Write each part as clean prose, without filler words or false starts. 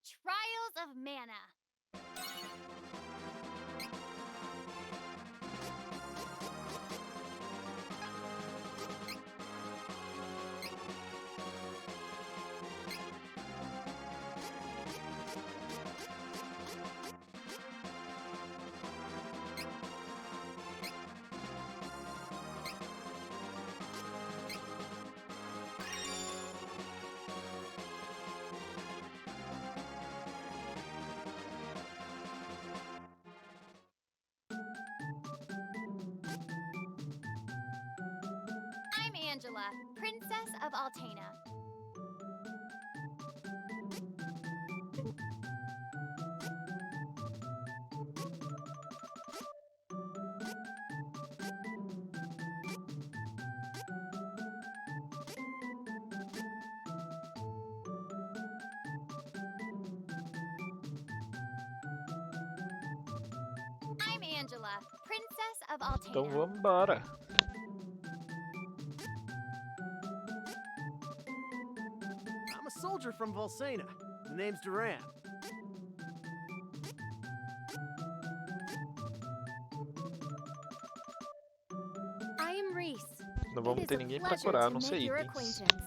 Trials of Mana. I'm Angela, Princess of Altena. I'm Angela, Princess of Então Altena. vambora. I'm a soldier from Volsena. The name's Duran. I am Reese. Não It vamos is ter a ninguém pra pleasure curar, a to não ser make your itens. acquaintance.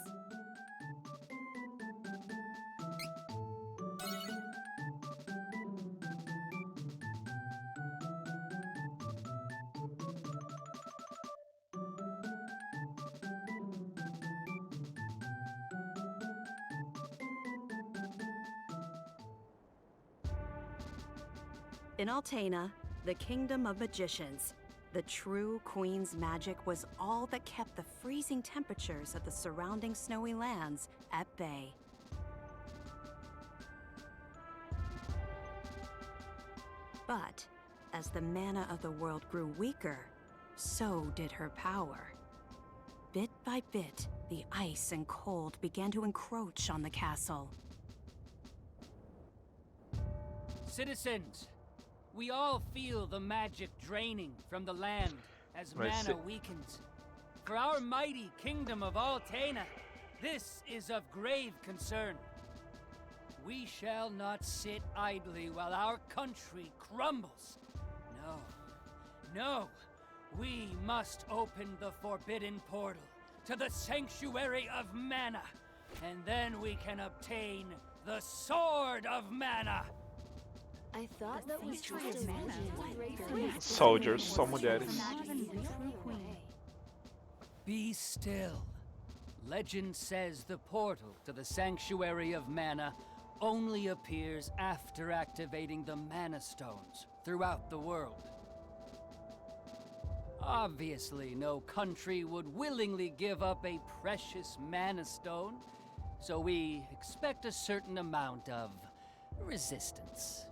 In Altena, the kingdom of magicians, the true queen's magic was all that kept the freezing temperatures of the surrounding snowy lands at bay. But as the mana of the world grew weaker, so did her power. Bit by bit, the ice and cold began to encroach on the castle. Citizens, we all feel the magic draining from the land as Vai mana ser- weakens. For our mighty kingdom of Altena, this is of grave concern. We shall not sit idly while our country crumbles. No, no, we must open the forbidden portal to the Sanctuary of Mana, and then we can obtain the Sword of Mana. I thought that was just a Soldiers, só mulheres. Be still. Legend says the portal to the Sanctuary of Mana only appears after activating the Mana Stones throughout the world. Obviously, no country would willingly give up a precious Mana Stone, so we expect a certain amount of resistance.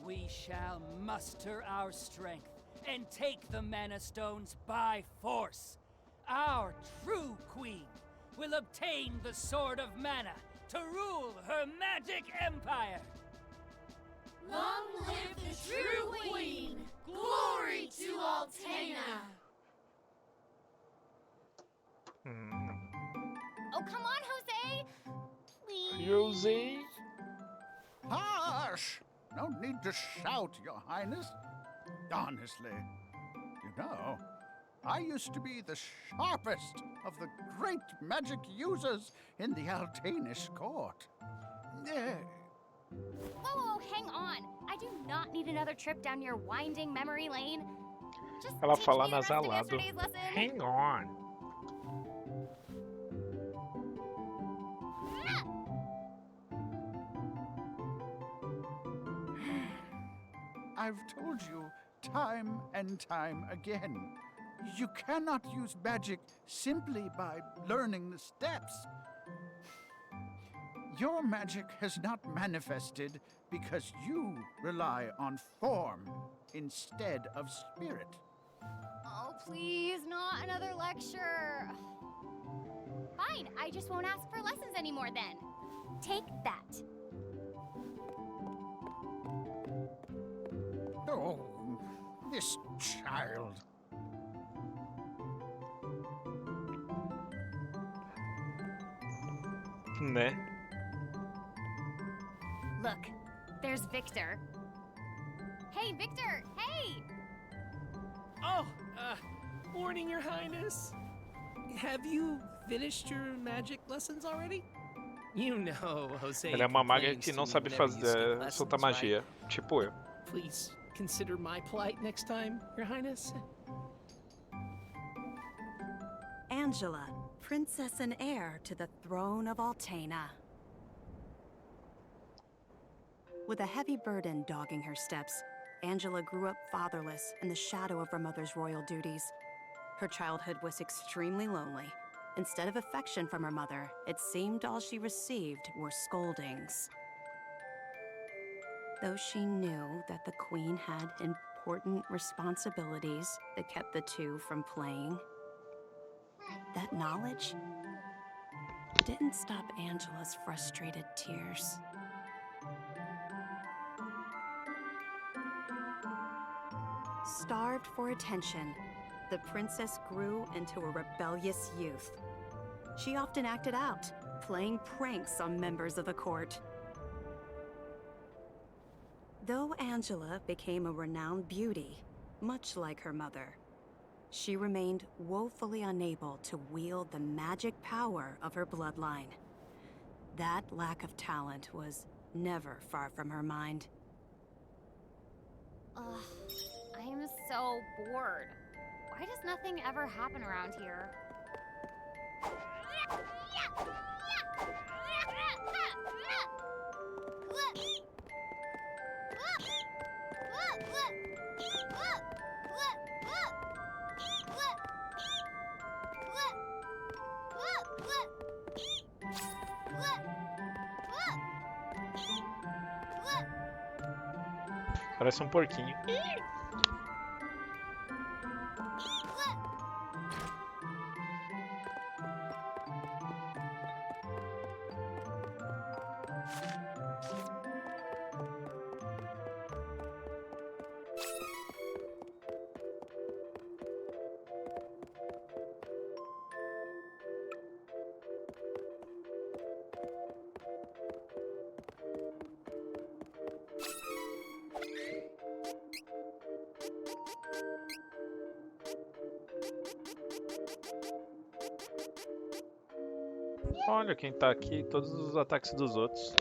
We shall muster our strength and take the Mana Stones by force. Our true queen will obtain the Sword of Mana to rule her magic empire. Long live the true queen! Glory to Altena! Oh, come on, Jose! Please. Jose. Shush! No need to shout, Your Highness. Honestly, you know, I used to be the sharpest of the great magic users in the Altanish court. Whoa, hang on. I do not need another trip down your winding memory lane. Just Ela teach fala me the rest of nasalado. yesterday's lesson. Hang on. I've told you time and time again. You cannot use magic simply by learning the steps. Your magic has not manifested because you rely on form instead of spirit. Oh, please, not another lecture. Fine, I just won't ask for lessons anymore then. Take that. Oh, this child. Né? Look, there's Victor. Hey, Victor! Hey! Oh, morning, Your Highness. Have you finished your magic lessons already? You know, Jose. Ela é uma maga complains que to não me sabe whenever you skip fazer lessons, soltar right? magia. Tipo eu. Please consider my plight next time, Your Highness. Angela, princess and heir to the throne of Altena. With a heavy burden dogging her steps, Angela grew up fatherless in the shadow of her mother's royal duties. Her childhood was extremely lonely. Instead of affection from her mother, it seemed all she received were scoldings. Though she knew that the queen had important responsibilities that kept the two from playing, that knowledge didn't stop Angela's frustrated tears. Starved for attention, the princess grew into a rebellious youth. She often acted out, playing pranks on members of the court. Though Angela became a renowned beauty, much like her mother, she remained woefully unable to wield the magic power of her bloodline. That lack of talent was never far from her mind. Ugh, I am so bored. Why does nothing ever happen around here? Parece um porquinho. Olha quem tá aqui, todos os ataques dos outros.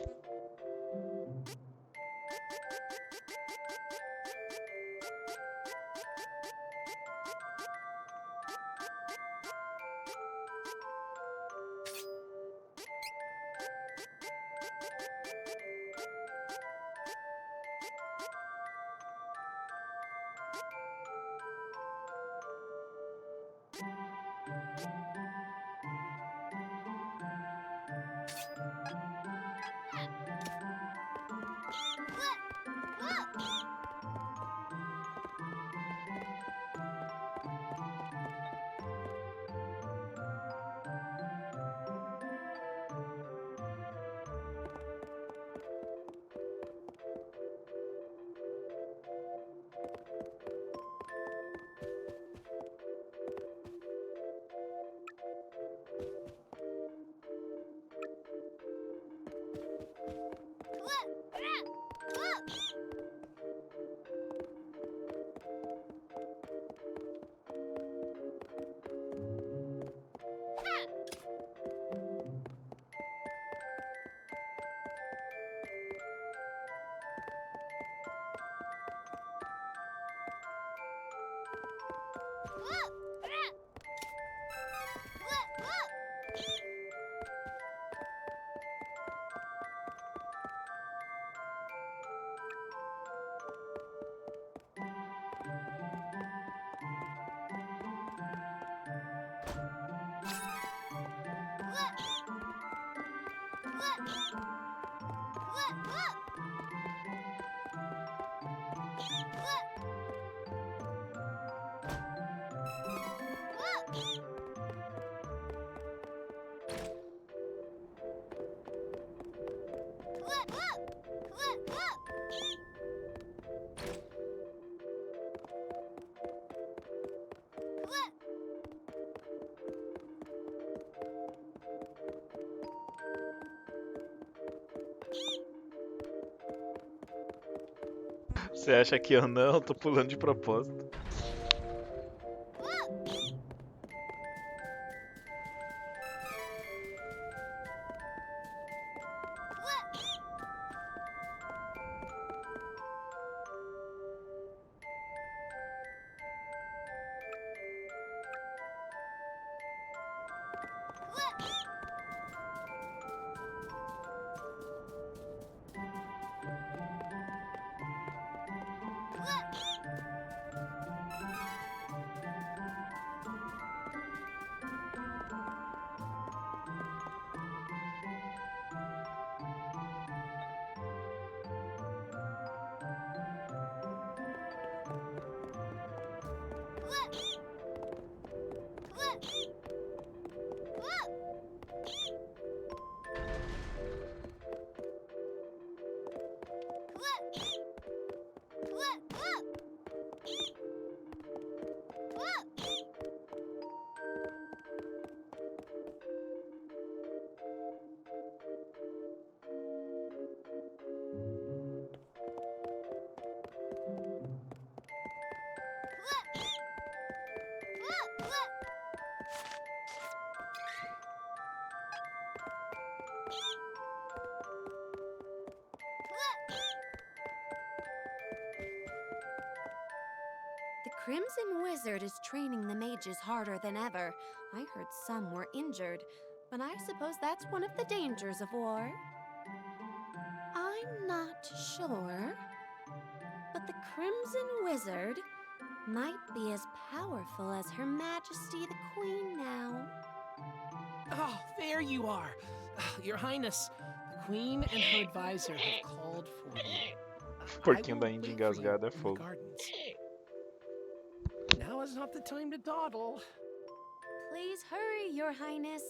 Você acha que eu não? Tô pulando de propósito. The Crimson Wizard is training the mages harder than ever. I heard some were injured, but I suppose that's one of the dangers of war. I'm not sure, but the Crimson Wizard might be as powerful as Her Majesty the Queen now. Oh, there you are. Your Highness, the Queen and her advisor have called for you. Porquinho I da will Índia wait for you engasgada é in the fogo. gardens. Now is not the time to dawdle. Please hurry, Your Highness.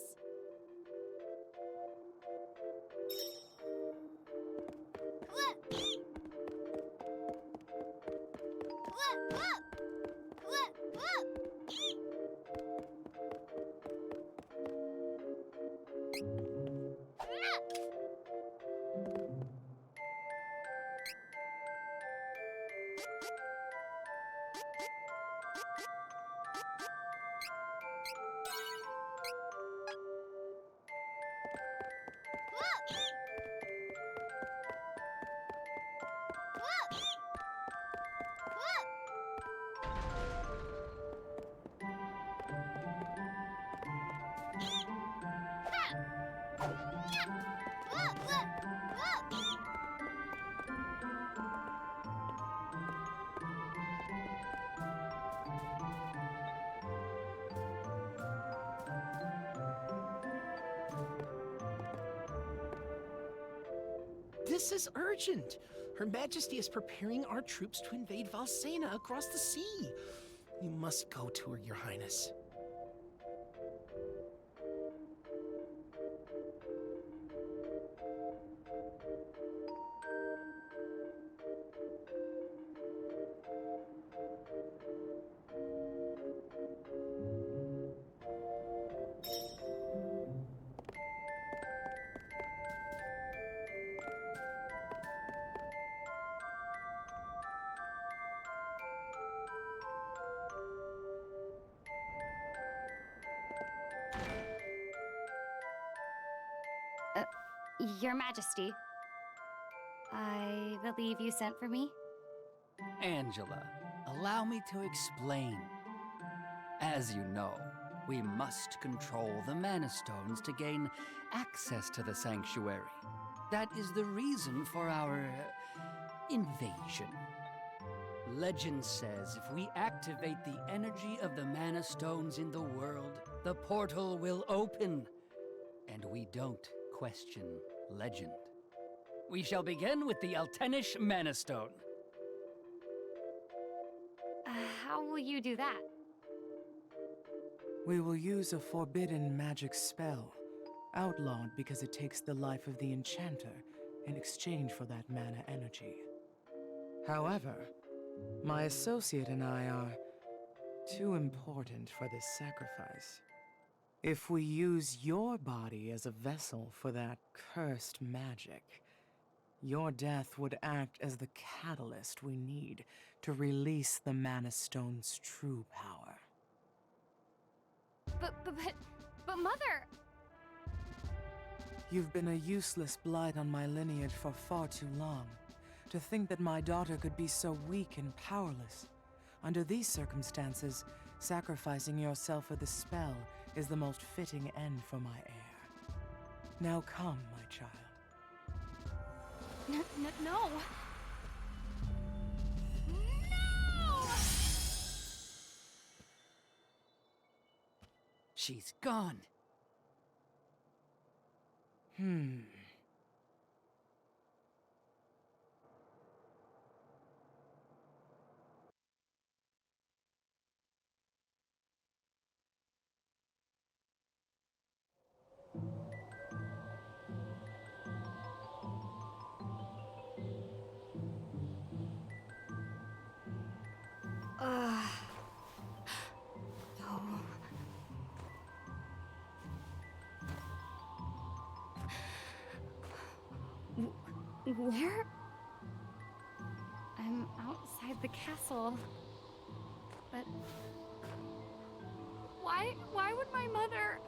This is urgent. Her Majesty is preparing our troops to invade Valsena across the sea. You must go to her, Your Highness. Your Majesty, I believe you sent for me? Angela, allow me to explain. As you know, we must control the Mana Stones to gain access to the Sanctuary. That is the reason for our invasion. Legend says if we activate the energy of the Mana Stones in the world, the portal will open. And we don't question legend. We shall begin with the Altenish Mana Stone. How will you do that? We will use a forbidden magic spell, outlawed because it takes the life of the enchanter in exchange for that mana energy. However, my associate and I are too important for this sacrifice. If we use your body as a vessel for that cursed magic, Your death would act as the catalyst we need to release the Mana Stone's true power. But Mother! You've been a useless blight on my lineage for far too long. To think that my daughter could be so weak and powerless. Under these circumstances, sacrificing yourself for the spell is the most fitting end for my heir. Now come, my child. No! No! She's gone. Where? I'm outside the castle. But why would my mother?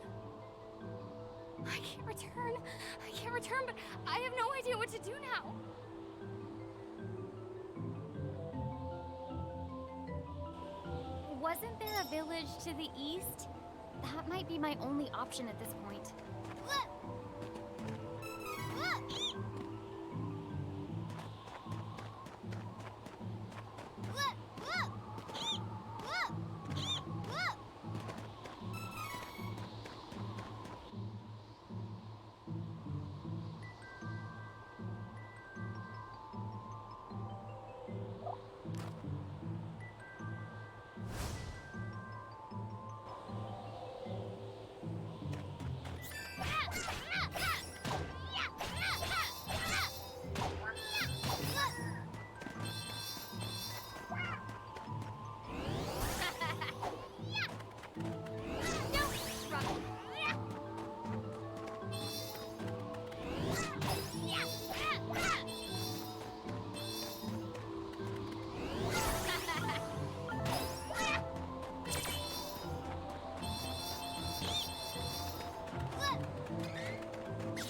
I can't return, but I have no idea what to do now. Wasn't there a village to the east? That might be my only option at this point.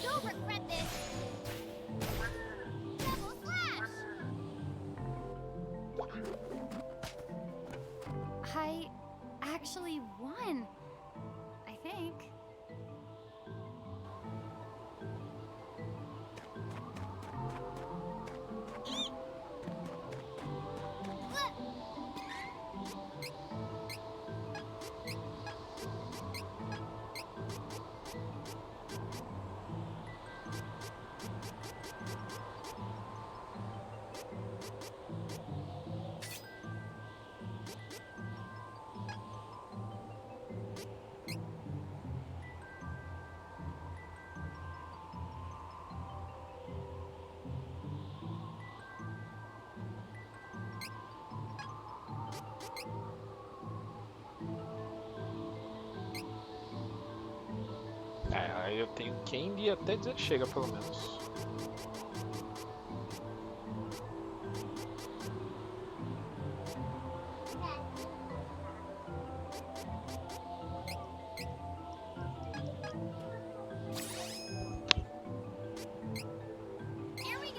You'll regret this! Double slash! I actually won. I think. É, aí eu tenho quem ir até dizer que chega, pelo menos. Here we go!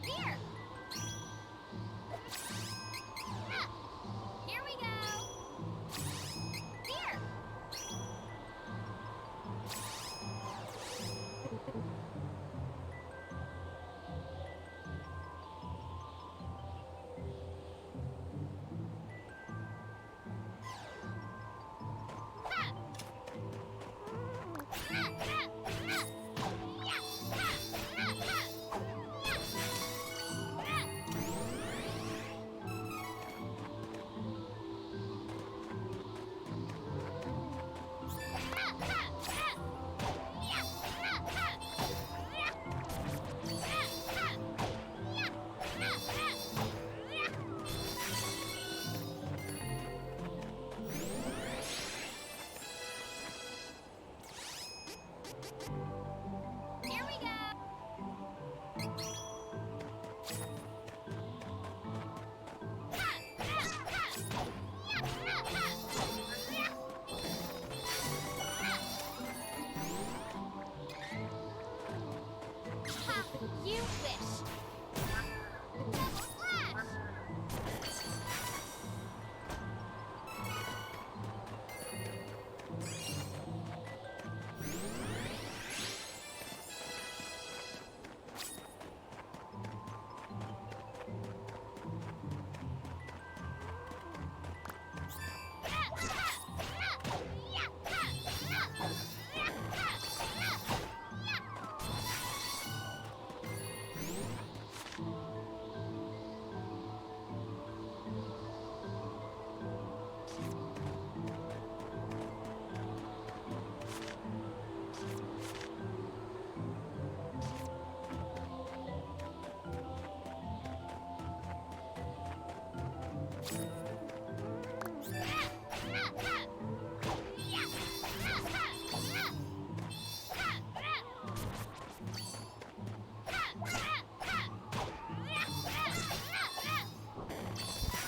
Here! Here we go. Ha, you wish. Double slash.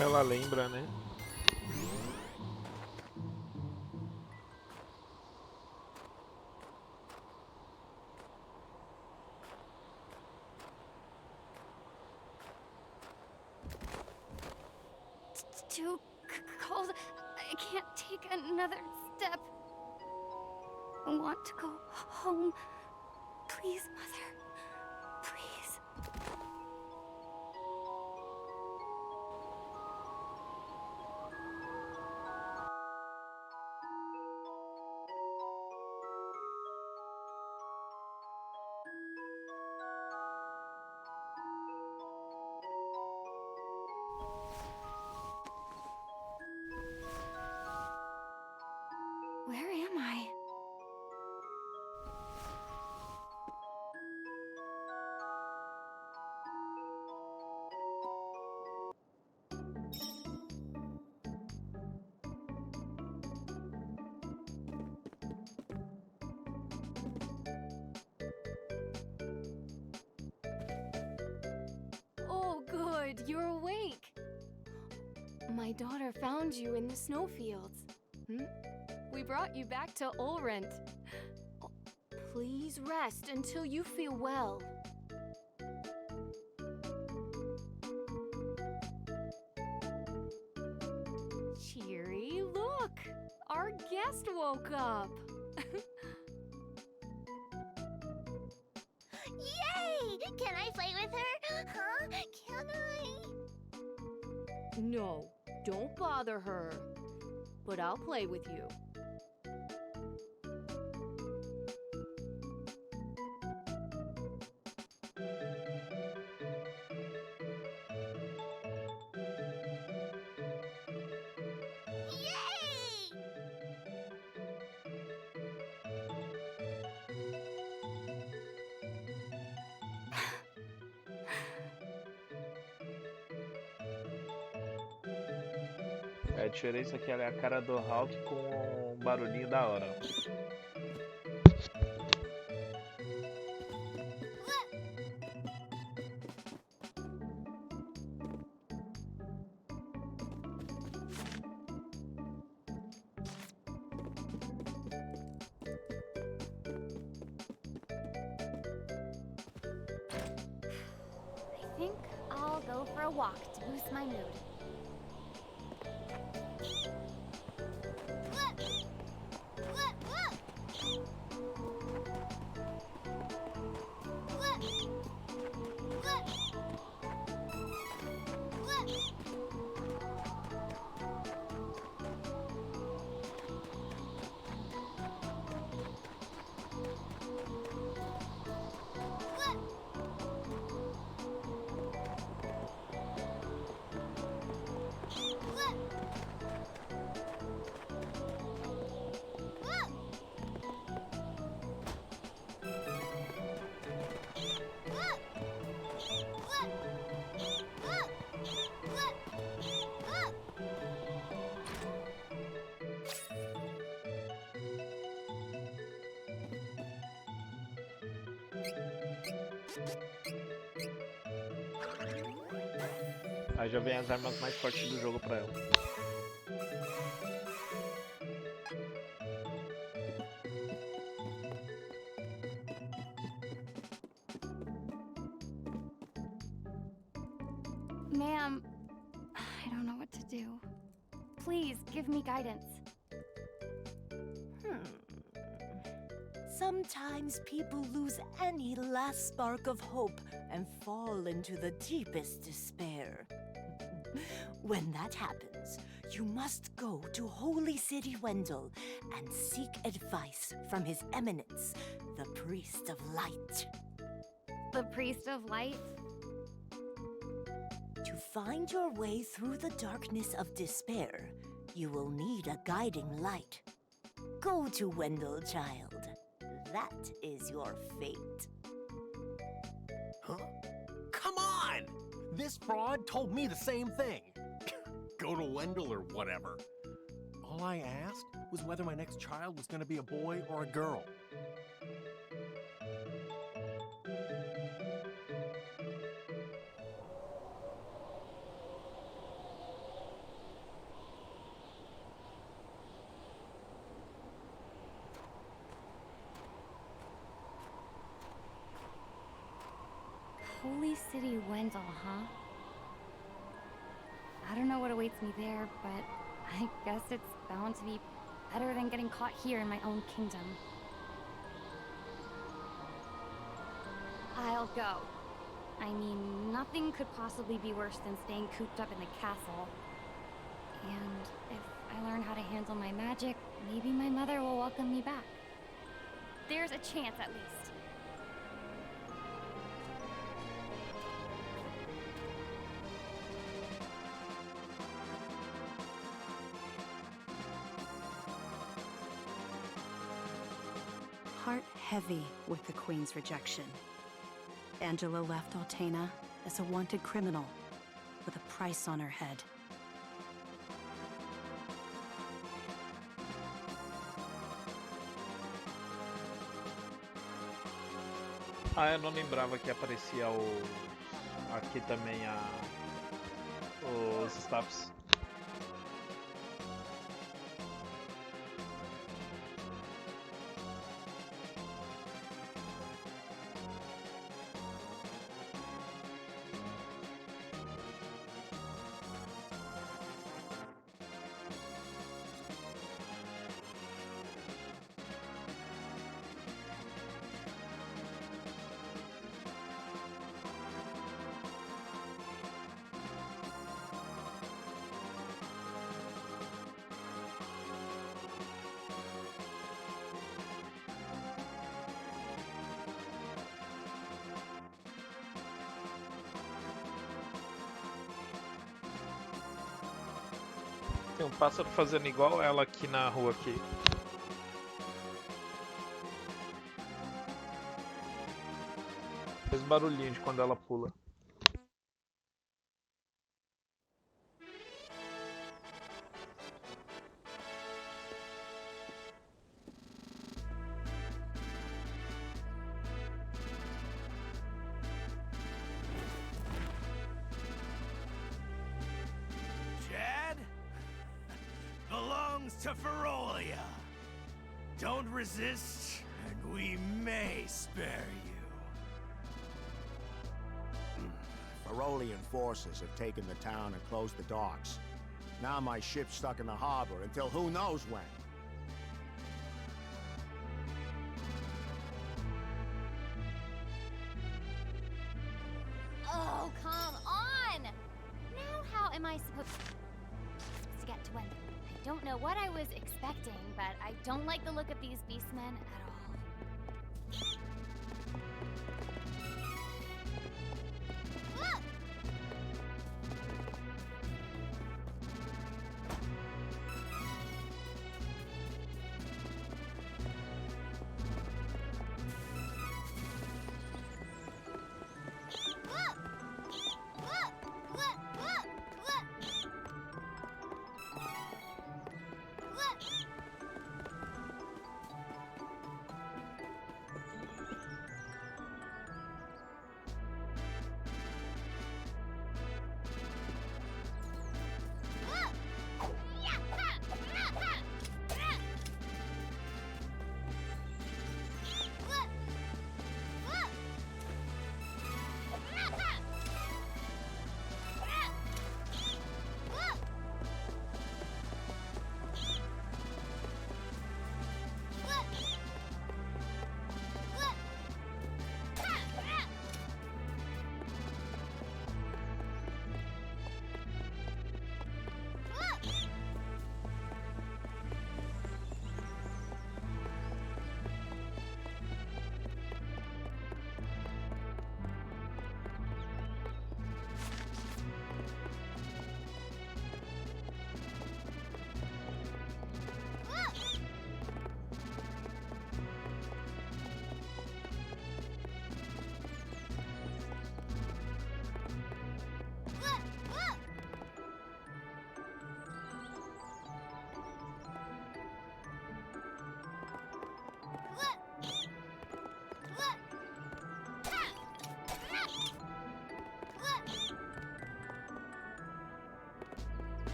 Ela lembra, né? It's too cold. I can't take another step. I want to go home. Please, Mother. Please. Where am I? Oh, good, you're awake. My daughter found you in the snowfields. We brought you back to Ulrent. Oh, please rest until you feel well. Cheery, look! Our guest woke up. Yay! Can I play with her? Huh? Can I? No, don't bother her. But I'll play with you. Yay! A diferença é que ela é a cara do Hulk com um barulhinho da hora. I think I'll go for a walk to boost my mood. Aí já vem as armas mais fortes do jogo pra ela. Ma'am, I don't know what to do. Please, give me guidance. Sometimes people lose any last spark of hope and fall into the deepest despair. When that happens, you must go to Holy City Wendell and seek advice from His Eminence, the Priest of Light. The Priest of Light? To find your way through the darkness of despair, you will need a guiding light. Go to Wendell, child. That is your fate. Huh? Come on! This fraud told me the same thing. Go to Wendell or whatever. All I asked was whether my next child was going to be a boy or a girl. Holy City Wendell, huh? I don't know what awaits me there, but I guess it's bound to be better than getting caught here in my own kingdom. I'll go. I mean, nothing could possibly be worse than staying cooped up in the castle. And if I learn how to handle my magic, maybe my mother will welcome me back. There's a chance, at least. Heart heavy with the Queen's rejection, Angela left Altena as a wanted criminal with a price on her head. Ah, eu não lembrava que aparecia aqui também os staffs. Tem um pássaro fazendo igual ela aqui na rua aqui. Fez barulhinho de quando ela pula. To Ferolia. Don't resist, and we may spare you. Ferolian forces have taken the town and closed the docks. Now my ship's stuck in the harbor until who knows when. Oh, come on! Now how am I supposed to get to Wendell? I don't know what I was expecting, but I don't like the look of these beastmen at all. Look!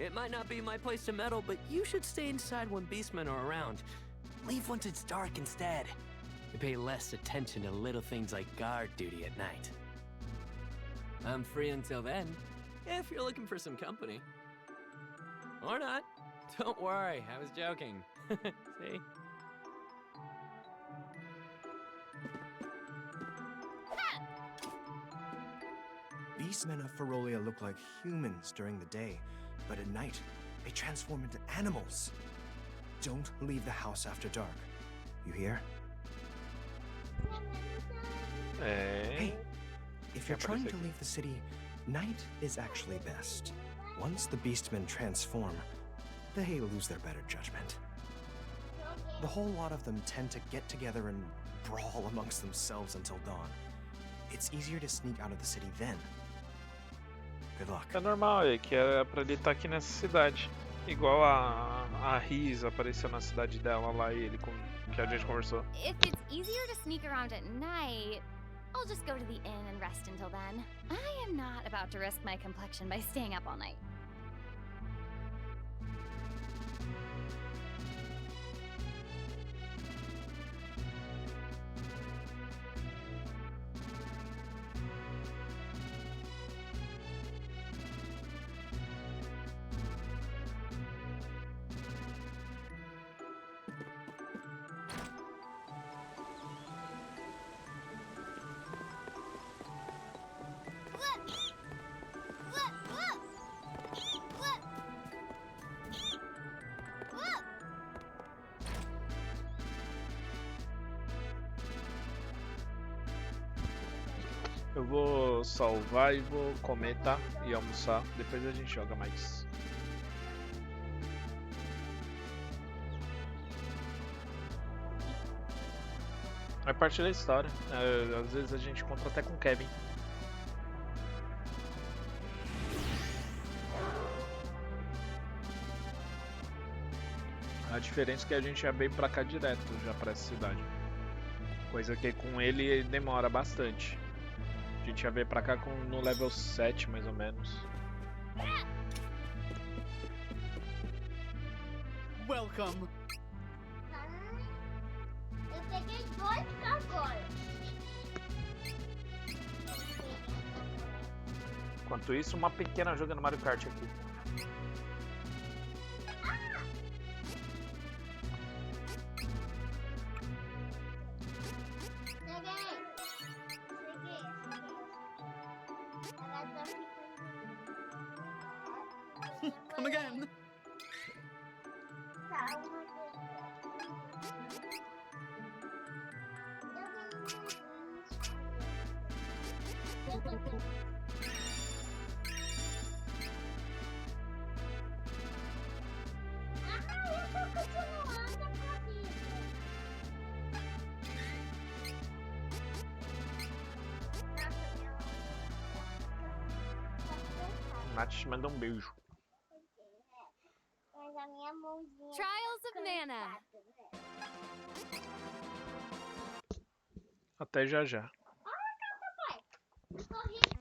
It might not be my place to meddle, but you should stay inside when beastmen are around. Leave once it's dark instead. You pay less attention to little things like guard duty at night. I'm free until then, if you're looking for some company. Or not. Don't worry, I was joking. See? Beastmen of Ferolia look like humans during the day, but at night, they transform into animals. Don't leave the house after dark. You hear? Hey, if you're trying to leave the city, night is actually best. Once the beastmen transform, they lose their better judgment. The whole lot of them tend to get together and brawl amongst themselves until dawn. It's easier to sneak out of the city then. Good luck. É normal, é que era pra ele estar aqui nessa cidade. Igual a Riz apareceu na cidade dela lá e ele que a gente conversou. If it's easier to sneak around at night, I'll just go to the inn and rest until then. I am not about to risk my complexion by staying up all night. Eu vou salvar e vou comer, tá? E almoçar. Depois a gente joga mais. É parte da história. Às vezes a gente encontra até com o Kevin. A diferença é que a gente já veio pra cá direto, já pra essa cidade. Coisa que com ele demora bastante. A gente já veio pra cá no level 7, mais ou menos. Welcome. Eu peguei 2 agora. Enquanto isso, uma pequena jogando Mario Kart aqui. Come again. Nath te manda beijo. Mas a minha mãozinha. Trials of Mana. Até já já. Olha, papai. Corri.